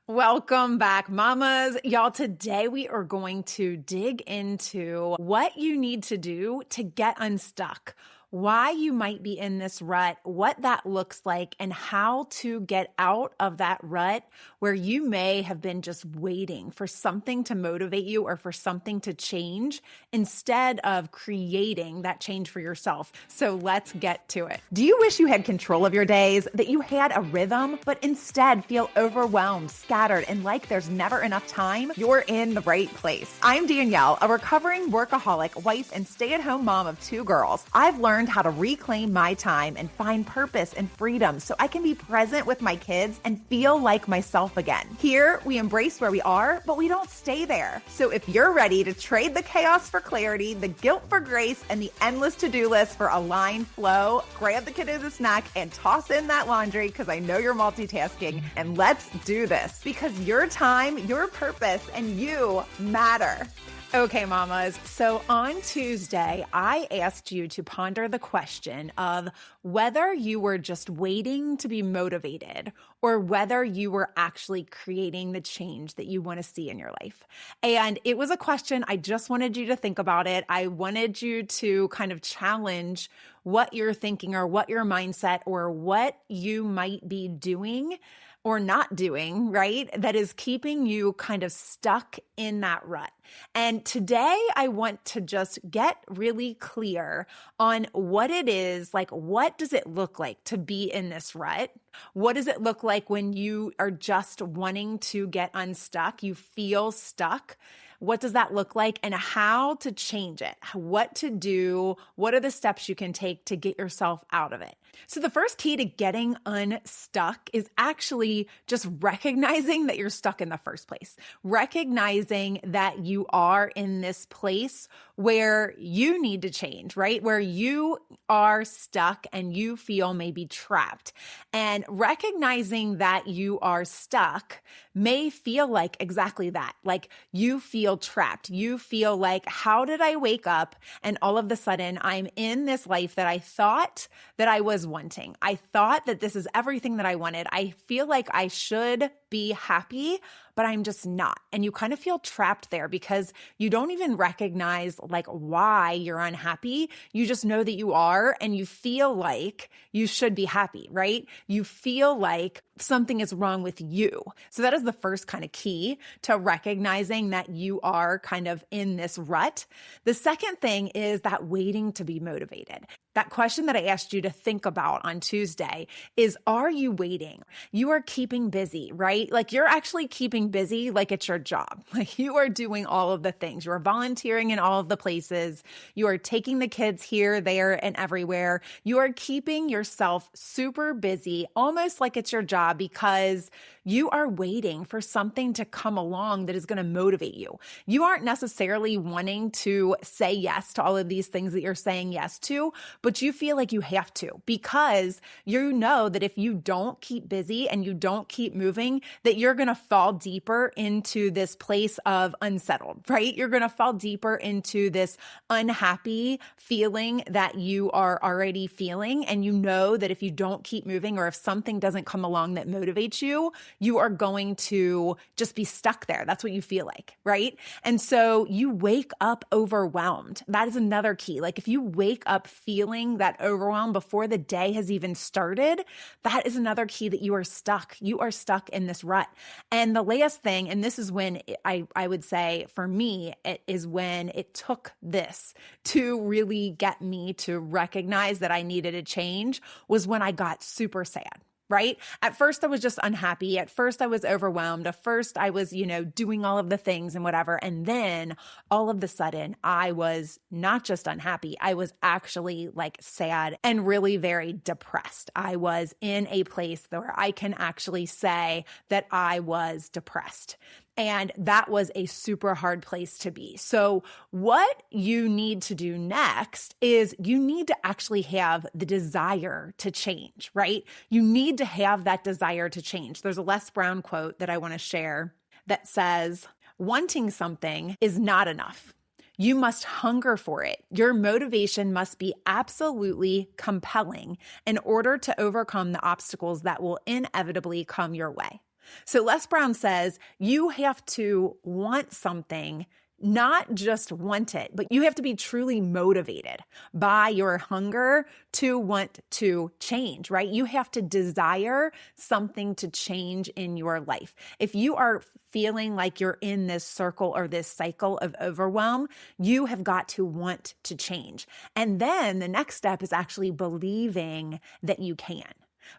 Welcome back, mamas. Y'all, today we are going to dig into what you need to do to get unstuck, why you might be in this rut, what that looks like, and how to get out of that rut where you may have been just waiting for something to motivate you or for something to change instead of creating that change for yourself. So let's get to it. Do you wish you had control of your days, that you had a rhythm, but instead feel overwhelmed, scattered, and like there's never enough time? You're in the right place. I'm Danielle, a recovering workaholic, wife, and stay-at-home mom of 2 girls. I've learned how to reclaim my time and find purpose and freedom so I can be present with my kids and feel like myself again. Here, we embrace where we are, but we don't stay there. So if you're ready to trade the chaos for clarity, the guilt for grace, and the endless to-do list for aligned flow, grab the kiddos a snack and toss in that laundry because I know you're multitasking, and let's do this because your time, your purpose, and you matter. Okay, mamas. So on Tuesday, I asked you to ponder the question of whether you were just waiting to be motivated or whether you were actually creating the change that you want to see in your life. And it was a question. I just wanted you to think about it. I wanted you to kind of challenge what you're thinking or what your mindset or what you might be doing or not doing, right? That is keeping you kind of stuck in that rut. And today I want to just get really clear on what it is, like what does it look like to be in this rut? What does it look like when you are just wanting to get unstuck? You feel stuck. What does that look like and how to change it? What to do? What are the steps you can take to get yourself out of it? So the first key to getting unstuck is actually just recognizing that you're stuck in the first place. Recognizing that you are in this place where you need to change, right? Where you are stuck and you feel maybe trapped. And recognizing that you are stuck may feel like exactly that. Like you feel trapped. You feel like, how did I wake up and all of a sudden I'm in this life that I thought that I was wanting. I thought that this is everything that I wanted. I feel like I should be happy, but I'm just not. And you kind of feel trapped there because you don't even recognize like why you're unhappy. You just know that you are and you feel like you should be happy, right? You feel like something is wrong with you. So that is the first kind of key to recognizing that you are kind of in this rut. The second thing is that waiting to be motivated. That question that I asked you to think about on Tuesday is, are you waiting? You are keeping busy, right? Like you're actually keeping busy like it's your job. Like you are doing all of the things. You are volunteering in all of the places. You are taking the kids here, there, and everywhere. You are keeping yourself super busy, almost like it's your job because you are waiting for something to come along that is going to motivate you. You aren't necessarily wanting to say yes to all of these things that you're saying yes to, but you feel like you have to because you know that if you don't keep busy and you don't keep moving, that you're going to fall deeper into this place of unsettled, right? You're going to fall deeper into this unhappy feeling that you are already feeling. And you know that if you don't keep moving or if something doesn't come along that motivates you, you are going to just be stuck there. That's what you feel like, right? And so you wake up overwhelmed. That is another key. Like if you wake up feeling that overwhelm before the day has even started, that is another key that you are stuck. You are stuck in this rut. And the last thing, and this is when I would say for me, it is when it took this to really get me to recognize that I needed a change was when I got super sad. Right? At first I was just unhappy. At first I was overwhelmed. At first I was, doing all of the things and whatever. And then all of a sudden I was not just unhappy. I was actually like sad and really very depressed. I was in a place where I can actually say that I was depressed. And that was a super hard place to be. So what you need to do next is you need to actually have the desire to change, right? You need to have that desire to change. There's a Les Brown quote that I want to share that says, wanting something is not enough. You must hunger for it. Your motivation must be absolutely compelling in order to overcome the obstacles that will inevitably come your way. So Les Brown says you have to want something, not just want it, but you have to be truly motivated by your hunger to want to change, right? You have to desire something to change in your life. If you are feeling like you're in this circle or this cycle of overwhelm, you have got to want to change. And then the next step is actually believing that you can.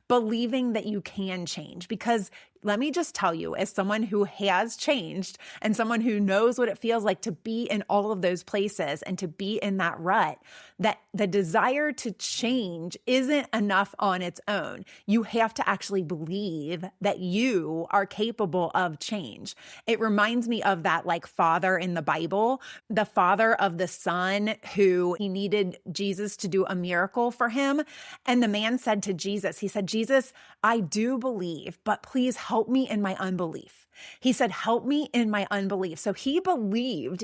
Believing that you can change. Because let me just tell you, as someone who has changed and someone who knows what it feels like to be in all of those places and to be in that rut, that the desire to change isn't enough on its own. You have to actually believe that you are capable of change. It reminds me of that like father in the Bible, the father of the son who he needed Jesus to do a miracle for him. And the man said to Jesus, he said, Jesus, I do believe, but please help me in my unbelief. He said, help me in my unbelief. So he believed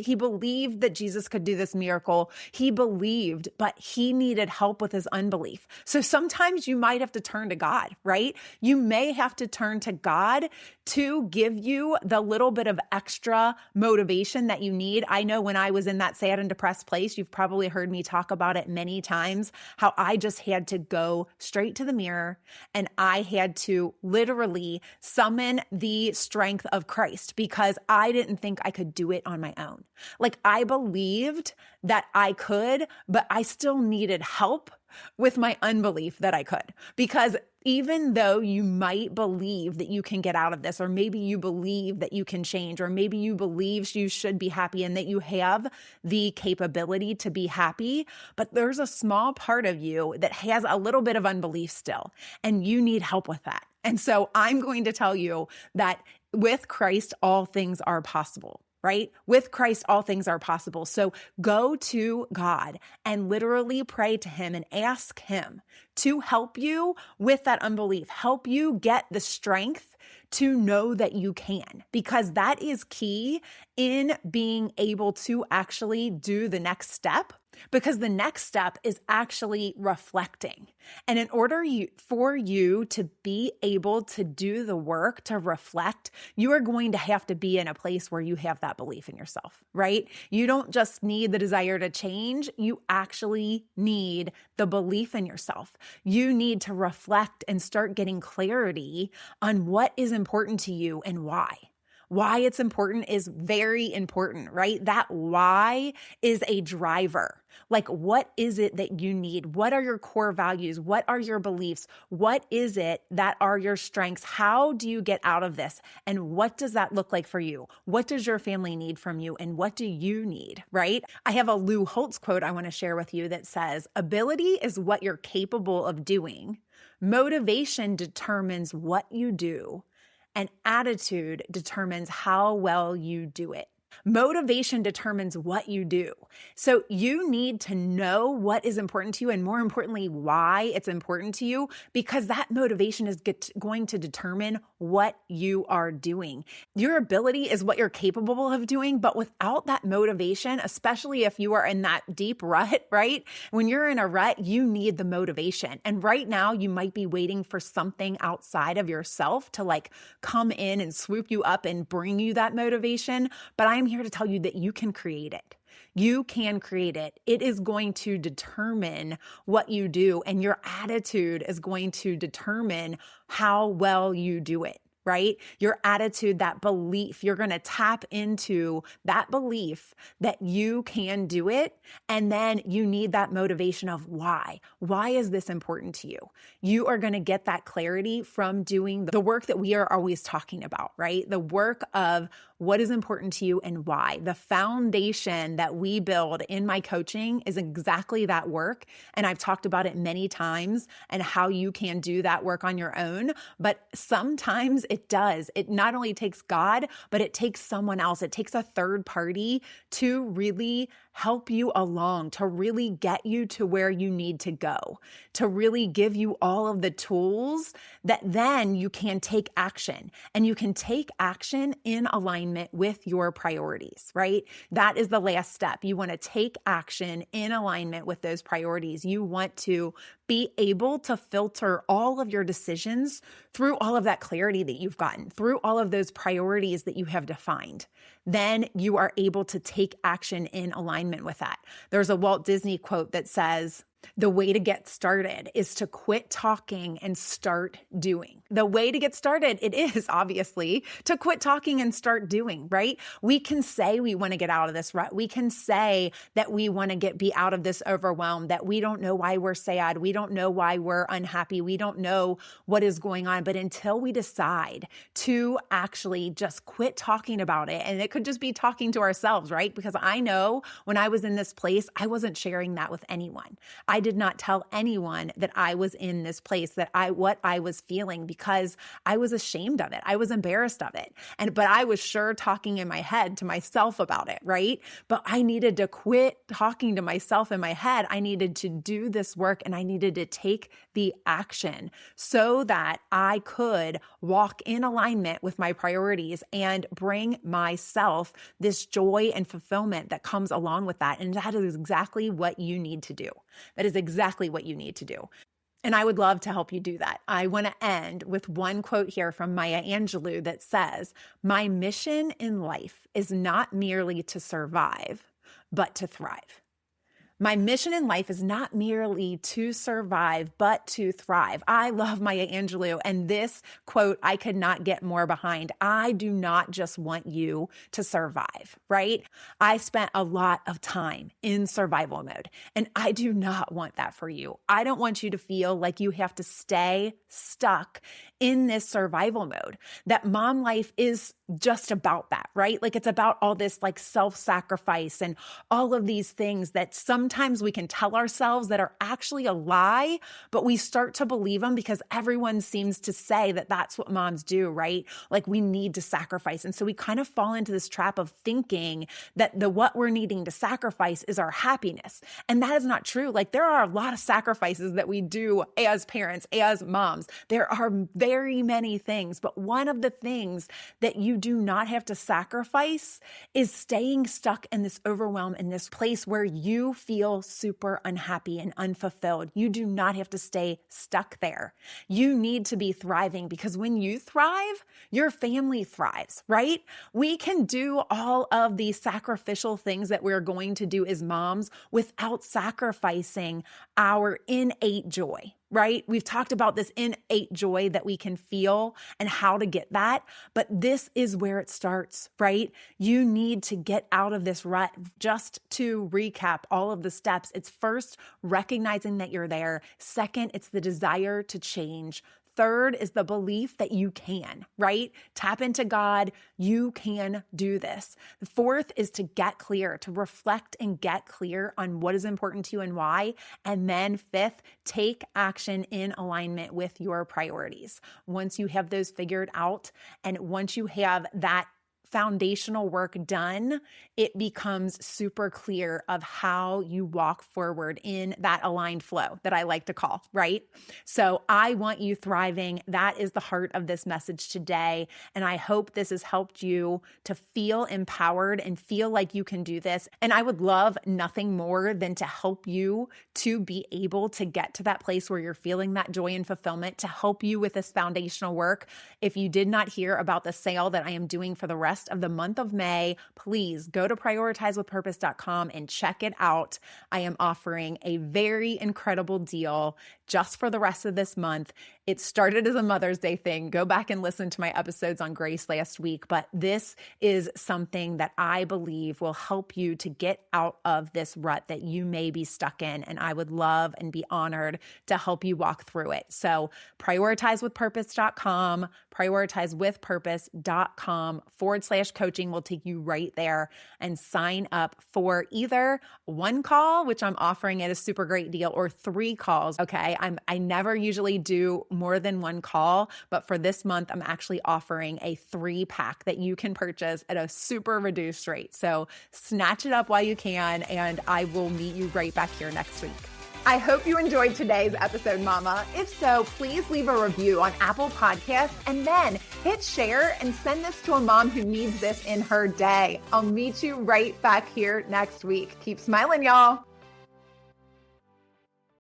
that Jesus could do this miracle. He believed, but he needed help with his unbelief. So sometimes you might have to turn to God, right? You may have to turn to God to give you the little bit of extra motivation that you need. I know when I was in that sad and depressed place, you've probably heard me talk about it many times, how I just had to go straight to the mirror and I had to literally summon the strength of Christ because I didn't think I could do it on my own. Like I believed that I could, but I still needed help with my unbelief that I could. Because even though you might believe that you can get out of this, or maybe you believe that you can change, or maybe you believe you should be happy and that you have the capability to be happy, but there's a small part of you that has a little bit of unbelief still, and you need help with that. And so I'm going to tell you that with Christ, all things are possible. Right? With Christ, all things are possible. So go to God and literally pray to him and ask him to help you with that unbelief, help you get the strength to know that you can, because that is key in being able to actually do the next step, because the next step is actually reflecting. And in order for you to be able to do the work to reflect, you are going to have to be in a place where you have that belief in yourself, right? You don't just need the desire to change. You actually need the belief in yourself. You need to reflect and start getting clarity on what is important to you and why. Why it's important is very important, right? That why is a driver. Like, what is it that you need? What are your core values? What are your beliefs? What is it that are your strengths? How do you get out of this? And what does that look like for you? What does your family need from you? And what do you need, right? I have a Lou Holtz quote I want to share with you that says, ability is what you're capable of doing. Motivation determines what you do. And attitude determines how well you do it. Motivation determines what you do. So you need to know what is important to you, and more importantly, why it's important to you, because that motivation is going to determine what you are doing. Your ability is what you're capable of doing, but without that motivation, especially if you are in that deep rut, right? When you're in a rut, you need the motivation. And right now, you might be waiting for something outside of yourself to like come in and swoop you up and bring you that motivation. But I'm here to tell you that you can create it. You can create it. It is going to determine what you do, and your attitude is going to determine how well you do it, right? Your attitude, that belief, you're going to tap into that belief that you can do it. And then you need that motivation of why. Why is this important to you? You are going to get that clarity from doing the work that we are always talking about, right? The work of what is important to you and why. The foundation that we build in my coaching is exactly that work. And I've talked about it many times and how you can do that work on your own. But sometimes it does. It not only takes God, but it takes someone else. It takes a third party to really help you along, to really get you to where you need to go, to really give you all of the tools that then you can take action, and you can take action in alignment with your priorities, right? That is the last step. You want to take action in alignment with those priorities. You want to be able to filter all of your decisions through all of that clarity that you've gotten, through all of those priorities that you have defined. Then you are able to take action in alignment with that. There's a Walt Disney quote that says, "The way to get started is to quit talking and start doing." The way to get started, it is obviously to quit talking and start doing, right? We can say we want to get out of this rut. We can say that we want to be out of this overwhelm, that we don't know why we're sad. We don't know why we're unhappy. We don't know what is going on. But until we decide to actually just quit talking about it, and it could just be talking to ourselves, right? Because I know when I was in this place, I wasn't sharing that with anyone. I did not tell anyone that I was in this place, what I was feeling, because I was ashamed of it. I was embarrassed of it. But I was sure talking in my head to myself about it, right? But I needed to quit talking to myself in my head. I needed to do this work, and I needed to take the action so that I could walk in alignment with my priorities and bring myself this joy and fulfillment that comes along with that. And that is exactly what you need to do. That is exactly what you need to do. And I would love to help you do that. I want to end with one quote here from Maya Angelou that says, "My mission in life is not merely to survive, but to thrive." My mission in life is not merely to survive, but to thrive. I love Maya Angelou, and this quote I could not get more behind. I do not just want you to survive, right? I spent a lot of time in survival mode, and I do not want that for you. I don't want you to feel like you have to stay stuck in this survival mode. That mom life is just about that, right? Like it's about all this like self-sacrifice and all of these things that sometimes we can tell ourselves that are actually a lie, but we start to believe them because everyone seems to say that that's what moms do, right? Like we need to sacrifice. And so we kind of fall into this trap of thinking that what we're needing to sacrifice is our happiness. And that is not true. Like there are a lot of sacrifices that we do as parents, as moms. There are very many things, but one of the things that you do not have to sacrifice is staying stuck in this overwhelm, in this place where you feel super unhappy and unfulfilled. You do not have to stay stuck there. You need to be thriving, because when you thrive, your family thrives, right? We can do all of these sacrificial things that we're going to do as moms without sacrificing our innate joy, right? We've talked about this innate joy that we can feel and how to get that, but this is where it starts, right? You need to get out of this rut. Just to recap all of the steps, it's first recognizing that you're there. Second, it's the desire to change. Third is the belief that you can, right? Tap into God. You can do this. The fourth is to get clear, to reflect and get clear on what is important to you and why. And then fifth, take action in alignment with your priorities. Once you have those figured out, and once you have that foundational work done, it becomes super clear of how you walk forward in that aligned flow that I like to call, right? So I want you thriving. That is the heart of this message today. And I hope this has helped you to feel empowered and feel like you can do this. And I would love nothing more than to help you to be able to get to that place where you're feeling that joy and fulfillment, to help you with this foundational work. If you did not hear about the sale that I am doing for the rest of the month of May, please go to prioritizewithpurpose.com and check it out. I am offering a very incredible deal just for the rest of this month. It started as a Mother's Day thing. Go back and listen to my episodes on grace last week, but this is something that I believe will help you to get out of this rut that you may be stuck in. And I would love and be honored to help you walk through it. So prioritizewithpurpose.com, prioritizewithpurpose.com unstuck.com/coaching will take you right there and sign up for either one call, which I'm offering at a super great deal, or 3 calls. Okay. I never usually do more than 1 call, but for this month, I'm actually offering a 3-pack that you can purchase at a super reduced rate. So snatch it up while you can, and I will meet you right back here next week. I hope you enjoyed today's episode, Mama. If so, please leave a review on Apple Podcasts and then hit share and send this to a mom who needs this in her day. I'll meet you right back here next week. Keep smiling, y'all.